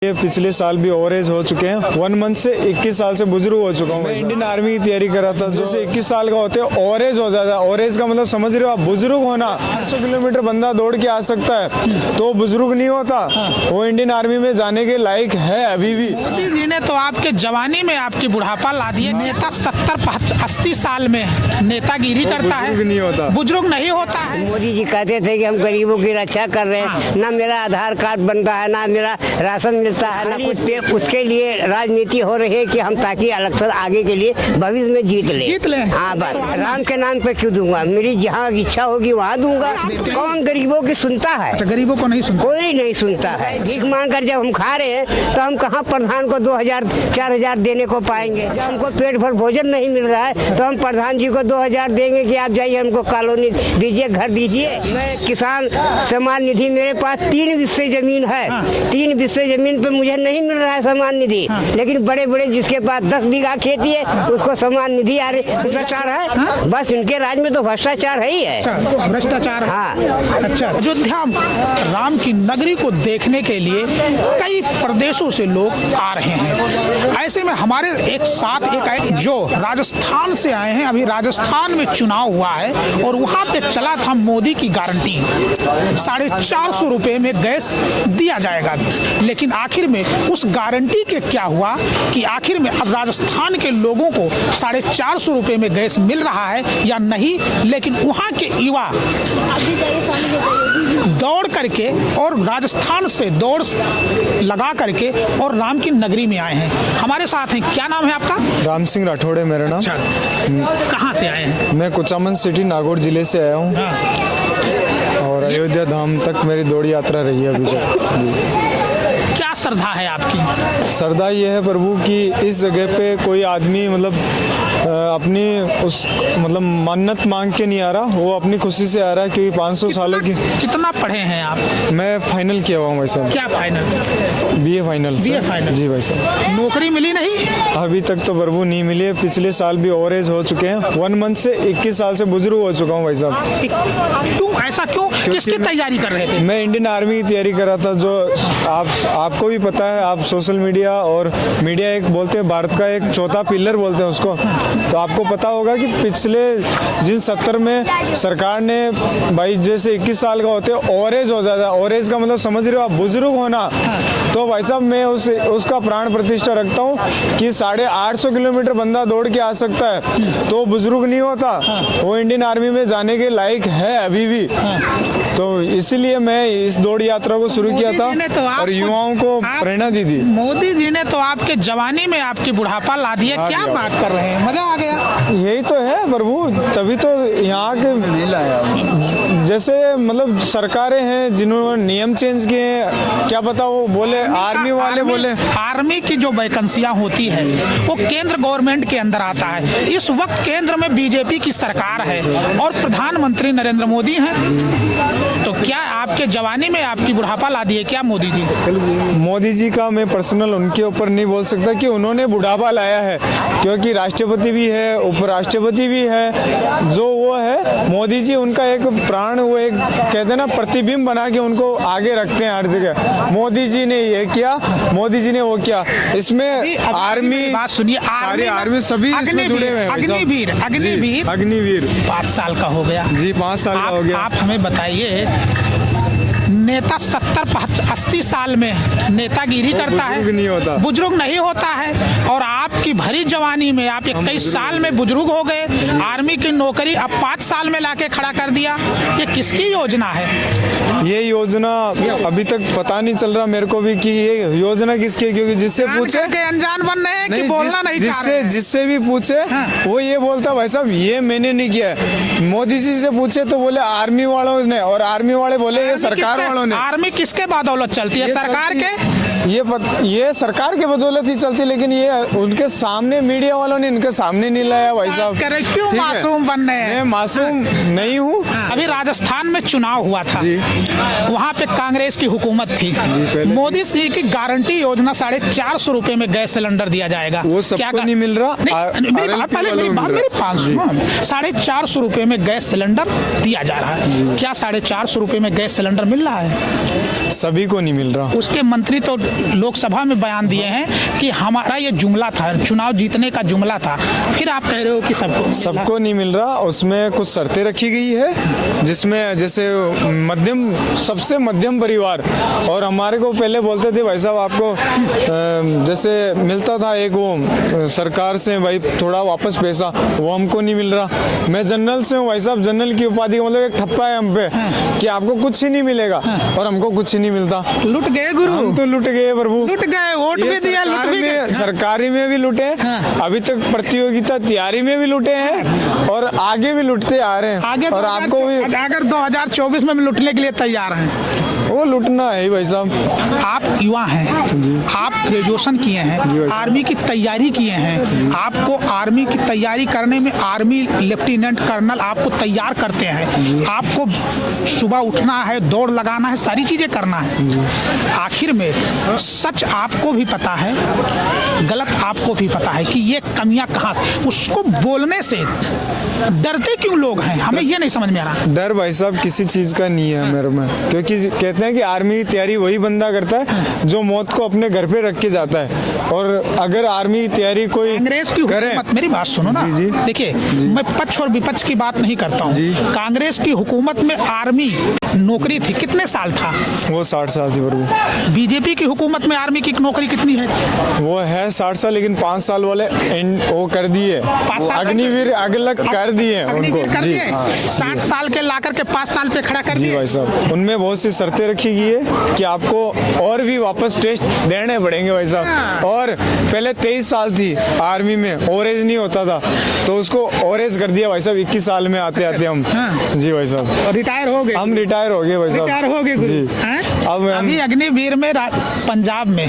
ये पिछले साल भी ओवर एज हो चुके हैं। 1 मंथ से 21 साल से बुजुर्ग हो चुका हूँ। मैं इंडियन आर्मी की तैयारी कर रहा था। जैसे 21 साल का होते हैं ओवर एज हो जाता है। ओवर एज का मतलब समझ रहे हो आप, बुजुर्ग होना। 800 किलोमीटर बंदा दौड़ के आ सकता है तो बुजुर्ग नहीं होता। वो इंडियन आर्मी में जाने के लायक है अभी भी। मोदी जी ने तो आपके जवानी में आपकी बुढ़ापा ला दिए। नेता 70-80 साल में नेतागिरी करता है, बुजुर्ग नहीं होता, बुजुर्ग नहीं होता है। मोदी जी कहते थे कि हम गरीबों की रक्षा कर रहे हैं, ना मेरा आधार कार्ड बनता है, ना मेरा राशन मिलता है, ना कुछ पे। उसके लिए राजनीति हो रही है कि हम ताकि इलेक्शन आगे के लिए भविष्य में जीत ले। हाँ बस, राम के नाम पे क्यों दूंगा? मेरी जहाँ इच्छा होगी वहाँ दूंगा। कौन गरीबों की सुनता है? तो गरीबों को नहीं सुनता, कोई नहीं सुनता है। भीख मांग कर जब हम खा रहे हैं तो हम कहाँ प्रधान को 2000-4000 देने को पाएंगे? जब हमको पेट भर भोजन नहीं मिल रहा है तो हम प्रधान जी को 2000 देंगे कि आप जाइए हमको कॉलोनी दीजिए, घर दीजिए। मैं किसान सम्मान निधि, मेरे पास 3 बिस्से जमीन है। 3 बिस्से जमीन पे मुझे नहीं मिल रहा है सम्मान निधि, लेकिन बड़े बड़े जिसके पास 10 बीघा खेती है उसको सम्मान निधि आ रही। भ्रष्टाचार है, बस इनके राज में तो भ्रष्टाचार है ही है। भ्रष्टाचार। हाँ। अच्छा, अयोध्या राम की नगरी को देखने के लिए कई प्रदेशों से लोग आ रहे हैं। ऐसे में हमारे एक साथ एक आए जो राजस्थान से आए हैं। अभी राजस्थान में चुनाव हुआ है और वहाँ पे चला था मोदी की गारंटी, 450 रुपए में गैस दिया जाएगा। लेकिन आखिर में उस गारंटी के क्या हुआ कि आखिर में अब राजस्थान के लोगों को 450 रुपए में गैस मिल रहा है या नहीं। लेकिन वहाँ के युवा दौड़ करके और राजस्थान से दौड़ लगा करके और राम की नगरी में आए हैं। हमारे साथ हैं, क्या नाम है आपका? राम सिंह राठौड़ है मेरा नाम। कहाँ से आए हैं? मैं कुचामन सिटी नागौर जिले से आया हूँ और अयोध्या धाम तक मेरी दौड़ यात्रा रही है अभी तक। क्या श्रद्धा है आपकी? श्रद्धा ये है प्रभु कि इस जगह पे कोई आदमी मतलब अपनी उस मतलब मन्नत मांग के नहीं आ रहा, वो अपनी खुशी से आ रहा है क्योंकि 500 सालों की। कितना पढ़े हैं आप? मैं फाइनल किया हुआ हूँ भाई साहब। क्या final? BA final. BA final. जी भाई साहब। नौकरी मिली नहीं? अभी तक तो प्रभु नहीं मिली है। पिछले साल भी ओवर एज हो चुके हैं। 1 मंथ से 21 साल से बुजुर्ग हो चुका हूँ भाई साहब। क्यों ऐसा क्यों? किसकी तैयारी कर रहे थे? मैं इंडियन आर्मी की तैयारी कर रहा था। जो आपको भी पता है, आप सोशल मीडिया और मीडिया एक बोलते हैं भारत का एक चौथा पिलर बोलते हैं उसको। तो आपको पता होगा कि पिछले जिन 70 में सरकार ने भाई जैसे 21 साल का होते हैं ओवर एज हो जाता है। ओवर एज का मतलब समझ रहे हो आप, बुजुर्ग होना। तो भाई साहब मैं उसका प्राण प्रतिष्ठा रखता हूँ कि 850 किलोमीटर बंदा दौड़ के आ सकता है तो बुजुर्ग नहीं होता। वो इंडियन आर्मी में जाने के लायक है अभी भी। तो इसीलिए मैं इस दौड़ यात्रा को शुरू किया था और युवाओं को प्रेरणा दी थी। मोदी जी ने तो आपके जवानी में आपकी बुढ़ापा ला दी है। क्या बात कर रहे हैं, मजा आ गया। यही तो है प्रभु, तभी तो यहाँ के जैसे मतलब सरकारें हैं जिन्होंने नियम चेंज किए हैं। क्या पता वो बोले आर्मी वाले बोले। आर्मी की जो वैकेंसियां होती है वो केंद्र गवर्नमेंट के अंदर आता है। इस वक्त केंद्र में बीजेपी की सरकार है और प्रधानमंत्री नरेंद्र मोदी हैं। तो क्या आपके जवानी में आपकी बुढ़ापा ला दी है क्या मोदी जी? मोदी जी का मैं पर्सनल उनके ऊपर नहीं बोल सकता कि उन्होंने बुढ़ापा लाया है, क्योंकि राष्ट्रपति भी है, उपराष्ट्रपति भी है। जो वो है मोदी जी, उनका एक प्राण, वो एक कहते हैं ना प्रतिबिंब बना के उनको आगे रखते हैं हर जगह। मोदी जी ने ये किया, मोदी जी ने वो किया। इसमें आर्मी, बात सुनिए, आर्मी सभी इसमें जुड़े हुए हैं। अग्निवीर 5 साल का हो गया जी, 5 साल का हो गया। आप हमें बताइए, नेता 70-80 साल में नेतागिरी करता है, बुजुर्ग नहीं होता, बुजुर्ग नहीं होता है। और आपकी भरी जवानी में आप 21 साल में बुजुर्ग हो गए। आर्मी की नौकरी अब 5 साल में लाके खड़ा कर दिया। ये किसकी योजना है? ये योजना अभी तक पता नहीं चल रहा मेरे को भी कि ये योजना किसकी है, क्योंकि जिससे पूछे के अनजान बन रहे हैं कि बोलना नहीं चाह रहे हैं। जिससे भी पूछे वो ये बोलता भाई साहब ये मैंने नहीं किया है। मोदी जी से पूछे तो बोले आर्मी वालों ने, और आर्मी वाले बोले ये सरकार वालों ने। आर्मी किसके बदौलत चलती है? सरकार के। ये सरकार के बदौलत ही चलती, लेकिन ये उनके सामने मीडिया वालों ने इनके सामने नहीं लाया भाई साहब। करे क्यों ठीक है? मासूम बनने हैं? मैं मासूम नहीं हूँ। अभी राजस्थान में चुनाव हुआ था, वहाँ पे कांग्रेस की हुकूमत थी। मोदी सिंह की गारंटी योजना 450 रुपए में गैस सिलेंडर दिया जाएगा। वो सबको नहीं मिल रहा। मेरी बात पहले, मेरी बात मेरी 450 रुपए में गैस सिलेंडर दिया जा रहा है। क्या 450 रुपए में गैस सिलेंडर मिल रहा है? सभी को नहीं मिल रहा। उसके मंत्री तो लोकसभा में बयान दिए हैं कि हमारा ये जुमला था, चुनाव जीतने का जुमला था। फिर आप कह रहे हो कि सबको नहीं मिल रहा। उसमें कुछ शर्तें रखी गई है, जिसमें जैसे मध्यम, सबसे मध्यम परिवार, और हमारे को पहले बोलते थे भाई साहब आपको जैसे मिलता था एक वो सरकार से भाई थोड़ा वापस पैसा, वो हमको नहीं मिल रहा। मैं जनरल से हूँ भाई साहब, जनरल की उपाधि मतलब एक ठप्पा है हम पे कि आपको कुछ ही नहीं मिलेगा और हमको कुछ ही नहीं मिलता। लुट गए गुरु, हम तो लुट गए प्रभु, लुट गए, वोट भी दिया, लुट भी गए। सरकारी में भी लुटे, अभी तक प्रतियोगिता तैयारी में भी लुटे हैं और आगे भी लुटते आ रहे हैं। आगे और आपको भी अगर 2024 में भी लुटने के लिए तैयार हैं, वो लुटना है भाई साहब। आप युवा हैं, आप ग्रेजुएशन किए हैं, आर्मी की तैयारी किए हैं, आपको आर्मी की तैयारी करने में आर्मी लेफ्टिनेंट कर्नल आपको तैयार करते हैं। आपको सुबह उठना है, दौड़ लगाना है, सारी चीजें करना है। आखिर में सच आपको भी पता है, गलत आपको भी पता है कि ये कमियां कहाँ से, उसको बोलने से डरते क्यों लोग हैं? हमें ये नहीं समझ में आ रहा। डर भाई साहब किसी चीज का नहीं है मेरे में, क्योंकि कहते हैं कि आर्मी की तैयारी वही बंदा करता है जो मौत को अपने घर पे रख के जाता है। और अगर आर्मी की तैयारी कोई कांग्रेस की करे, हुकूमत, मेरी बात सुनो ना, देखिए मैं पक्ष और विपक्ष की बात नहीं करता हूँ। कांग्रेस की हुकूमत में आर्मी नौकरी थी, कितने साल था? वो 60 साल थी प्रभु। बीजेपी की हुकूमत में आर्मी की नौकरी कितनी है? वो है 60 साल, लेकिन 5 साल वाले वो कर दिए, अग्निवीर अगलग कर दिए उनको जी। 60 साल के लाकर के 5 साल पे खड़ा कर जी दिए भाई साहब। उनमें बहुत सी शर्तें रखी गई है कि आपको और भी वापस टेस्ट देने पड़ेंगे भाई साहब। और पहले 23 साल थी आर्मी में, ओरेज नहीं होता था, तो उसको ओरेज कर दिया भाई साहब 21 साल में आते आते हम। जी भाई साहब, रिटायर हो गए, हम रिटायर हो गए भाई साहब, रिटायर हो गए जी। अब अभी अग्निवीर में पंजाब में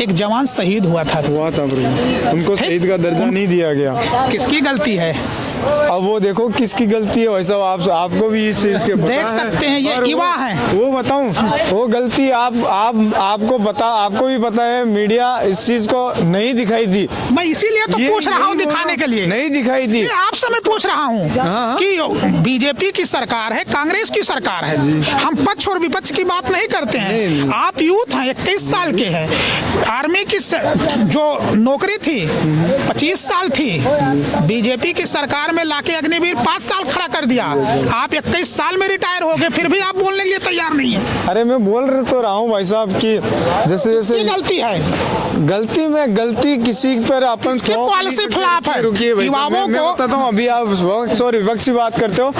एक जवान शहीद हुआ था प्रभु, उनको शहीद का दर्जा नहीं दिया गया। किसकी गलती है? अब वो देखो किसकी गलती है भाई साहब, आपको भी इस चीज के देख सकते हैं, ये युवा हैं। वो बताऊं, वो गलती आपको भी पता है, मीडिया इस चीज को नहीं दिखाई दी। मैं इसीलिए तो पूछ रहा हूँ, दिखाने के लिए नहीं दिखाई दी। आपसे मैं पूछ रहा हूँ कि बीजेपी की सरकार है, कांग्रेस की सरकार है, हम पक्ष और विपक्ष की बात नहीं करते हैं। आप यूथ हैं, 21 साल के हैं, आर्मी की जो नौकरी थी 25 साल थी, बीजेपी की सरकार में लाके अग्निवीर 5 साल खड़ा कर दिया। आप 21 साल में रिटायर हो गए, फिर भी आप बोलने के लिए तैयार नहीं है। अरे मैं बोल तो रहा हूँ भाई साहब कि जैसे जैसे गलती है, गलती किसी पर अपन पॉलिसी खिलाफ है। रुकिए भाई साहब, मैं बताता हूँ। अभी आप सॉरी विपक्ष की बात करते हो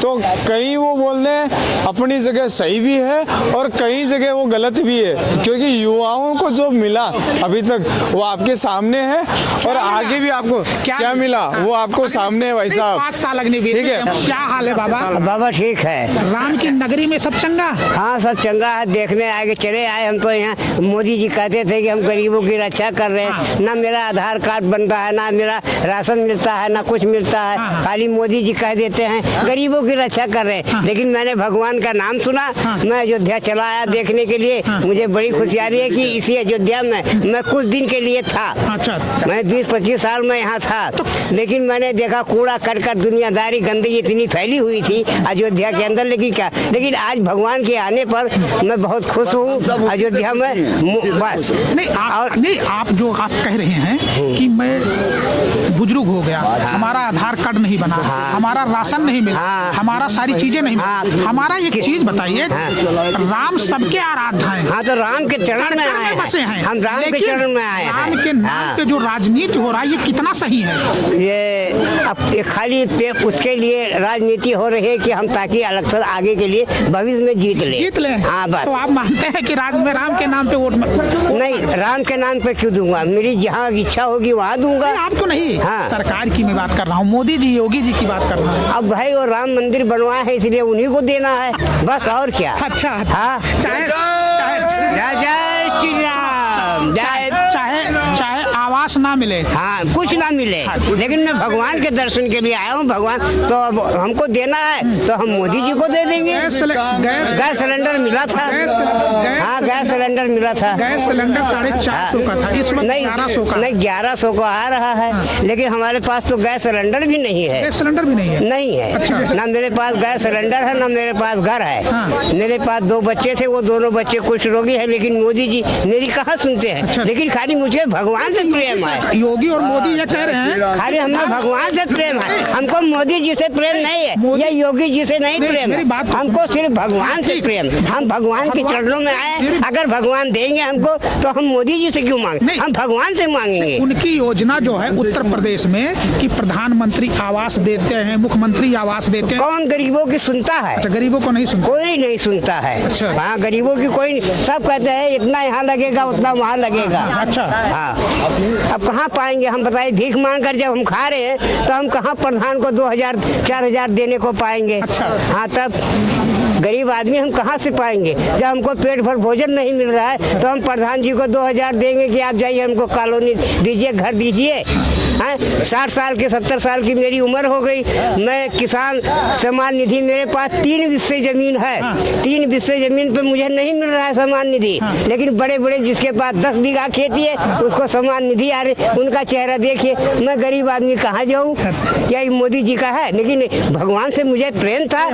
तो कहीं वो बोल रहे अपनी जगह सही भी है और कई जगह वो गलत भी है, क्योंकि युवाओं को जो मिला अभी तक वो आपके सामने है और आगे भी आपको क्या मिला वो आपको सामने है भाई साहब। 5 साल अग्निवीर, ठीक है। क्या हाल है बाबा? बाबा ठीक है। राम की नगरी में सब चंगा? हाँ सब चंगा है, देखने आए चले आए हम तो यहाँ। मोदी जी कहते थे कि हम गरीबों की रक्षा कर रहे हैं, ना मेरा आधार कार्ड बनता है, ना मेरा राशन मिलता है, ना कुछ मिलता है, खाली मोदी जी कह देते हैं गरीबों की रक्षा कर रहे हैं। लेकिन मैंने भगवान का नाम सुना, मैं अयोध्या चला आया देखने के लिए। मुझे बड़ी खुशी आ रही है कि इसी अयोध्या में मैं कुछ दिन के लिए था। मैं 20-25 साल में यहाँ था, लेकिन मैंने देखा कूड़ा करकट, दुनियादारी, गंदगी इतनी फैली हुई थी अयोध्या के अंदर। लेकिन आज भगवान के आने पर मैं बहुत खुश हूँ अयोध्या में। बस नहीं, आप जो आप कह रहे हैं कि मैं बुजुर्ग हो गया, हमारा आधार कार्ड नहीं बना, हमारा राशन नहीं मिला, हमारा सारी चीजें नहीं मिला। हमारा एक चीज बताइए, राम सबके आराध्य हैं। हाँ तो राम के चरण में आए हैं, हम राम के चरण में आए हैं। राम के नाम पे जो राजनीति हो रहा है ये कितना सही है? ये अब खाली उसके लिए राजनीति हो रही है कि हम ताकि इलेक्शन आगे के लिए भविष्य में जीत ले। हाँ बस। तो आप मानते हैं कि राम के नाम पे वोट नहीं, राम के नाम पे क्यों दूंगा? मेरी जहाँ इच्छा होगी वहाँ दूंगा। आपको नहीं, हाँ। सरकार की मैं बात कर रहा हूँ, मोदी जी, योगी जी की बात कर रहा हूँ। अब भाई वो राम मंदिर बनवाया है इसलिए उन्हीं को देना है, बस और क्या। अच्छा, हाँ, चाहे जय श्री राम, चाहे आवाज आवास ना मिले। हाँ, कुछ ना मिले, लेकिन मैं भगवान के दर्शन के लिए आया हूँ। भगवान तो अब हमको देना है तो हम मोदी जी को दे देंगे। गैस गैस सिलेंडर मिला था। हाँ, गैस सिलेंडर मिला था। गैस सिलेंडर 450 का था, इस वक्त 1100 का। नहीं, 1100 को आ रहा है, लेकिन हमारे पास तो गैस सिलेंडर भी नहीं है। गैस सिलेंडर भी नहीं है? नहीं है। अच्छा। ना मेरे पास गैस सिलेंडर है, ना मेरे पास घर है। मेरे पास 2 बच्चे थे, वो दोनों बच्चे कुछ रोगी है, लेकिन मोदी जी मेरी कहाँ सुनते हैं। अच्छा। लेकिन खाली मुझे भगवान से प्रेम है। योगी और मोदी ये कह रहे हैं खाली हमें भगवान से प्रेम है, हमको मोदी जी से प्रेम नहीं है, या योगी जी से नहीं प्रेम है, हमको सिर्फ भगवान से प्रेम। हम भगवान के चरणों में आए, अगर भगवान देंगे हमको तो हम मोदी जी से क्यों मांगे, हम भगवान से मांगेंगे। उनकी योजना जो है उत्तर प्रदेश में कि प्रधानमंत्री आवास देते हैं, मुख्यमंत्री आवास देते हैं। कौन गरीबों की सुनता है? अच्छा, गरीबों को नहीं सुनता, कोई नहीं सुनता है। अच्छा। हाँ, गरीबों की कोई, सब कहते हैं इतना यहाँ लगेगा उतना वहाँ लगेगा। अच्छा। हाँ, अब कहाँ पाएंगे हम, बताइए। भीख मांग कर जब हम खा रहे हैं तो हम कहाँ प्रधान को 2000 4000 देने को पाएंगे। अच्छा। हाँ, तब गरीब आदमी हम कहाँ से पाएंगे? जब हमको पेट भर भोजन नहीं मिल रहा है तो हम प्रधान जी को 2000 देंगे कि आप जाइए हमको कॉलोनी दीजिए, घर दीजिए। 60 साल की 70 साल की मेरी उम्र हो गई, मैं किसान सम्मान निधि, मेरे पास 3 बिस्से जमीन है। 3 बिस्से जमीन पे मुझे नहीं मिल रहा है सम्मान निधि, लेकिन बड़े बड़े जिसके पास 10 बीघा खेती है उसको सम्मान निधि आ रही, उनका चेहरा देखिए। मैं गरीब आदमी कहाँ जाऊँ? क्या ये मोदी जी का है? लेकिन भगवान से मुझे प्रेम था,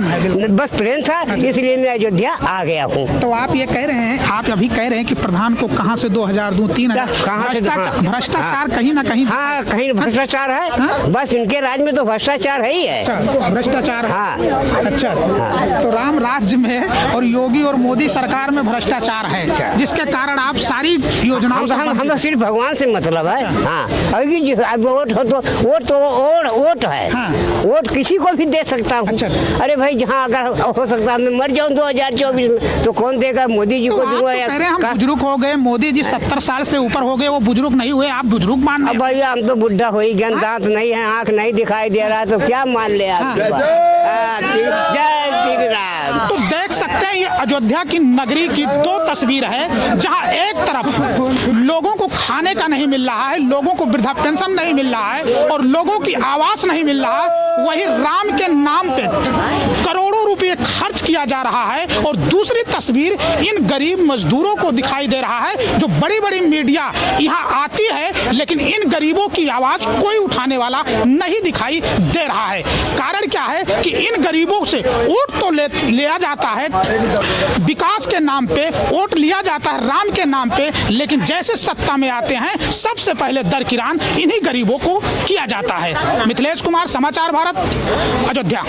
बस प्रेम था, इसलिए मैं अयोध्या आ गया हूँ। तो आप ये कह रहे हैं, आप अभी कह रहे हैं कि प्रधान को कहाँ से 2000 दूं, 3000? कहाँ से? भ्रष्टाचार कहीं ना कहीं। हाँ, कहीं भ्रष्टाचार है। बस इनके राज में तो भ्रष्टाचार है ही है। अच्छा, भ्रष्टाचार। हाँ। अच्छा, तो राम राज्य में और योगी और मोदी सरकार में भ्रष्टाचार है, जिसके कारण आप सारी योजनाओं से हम सिर्फ भगवान से मतलब है। हाँ, अब वोट हो तो वोट है। हाँ। वोट किसी को भी दे सकता हूँ। अच्छा। अरे भाई, जहाँ अगर हो सकता है मैं मर जाऊँ 2024 में तो कौन देगा? मोदी जी को दूंगा। हम बुजुर्ग हो गए, मोदी जी 70 साल से ऊपर हो गए, वो बुजुर्ग नहीं हुए, आप बुजुर्ग मान रहे हैं। अब भैया हम तो बुढ़ा हो ही गए, दांत नहीं है, आँख नहीं दिखाई दे रहा, तो क्या मान ले आप? जय श्री राम। तो देख सकते हैं ये अयोध्या की नगरी की 2 तस्वीर है, जहां एक तरफ लोगों को खाने का नहीं मिल रहा है, लोगों को वृद्धा पेंशन नहीं मिल रहा है और लोगों की आवास नहीं मिल रहा है, वही राम के नाम पे करोड़ों रुपए खर्च किया जा रहा है। और दूसरी तस्वीर इन गरीब मजदूरों को दिखाई दे रहा है, जो बड़ी बड़ी मीडिया यहाँ आती है, लेकिन इन गरीबों की आवाज कोई उठाने वाला नहीं दिखाई दे रहा है। कारण क्या है कि इन गरीबों से वोट तो लिया जाता है, विकास के नाम पे वोट लिया जाता है राम के नाम पे, लेकिन जैसे सत्ता में आते हैं सबसे पहले दरकिरान इन्हीं गरीबों को किया जाता है। मिथिलेश कुमार, समाचार भारत, अयोध्या।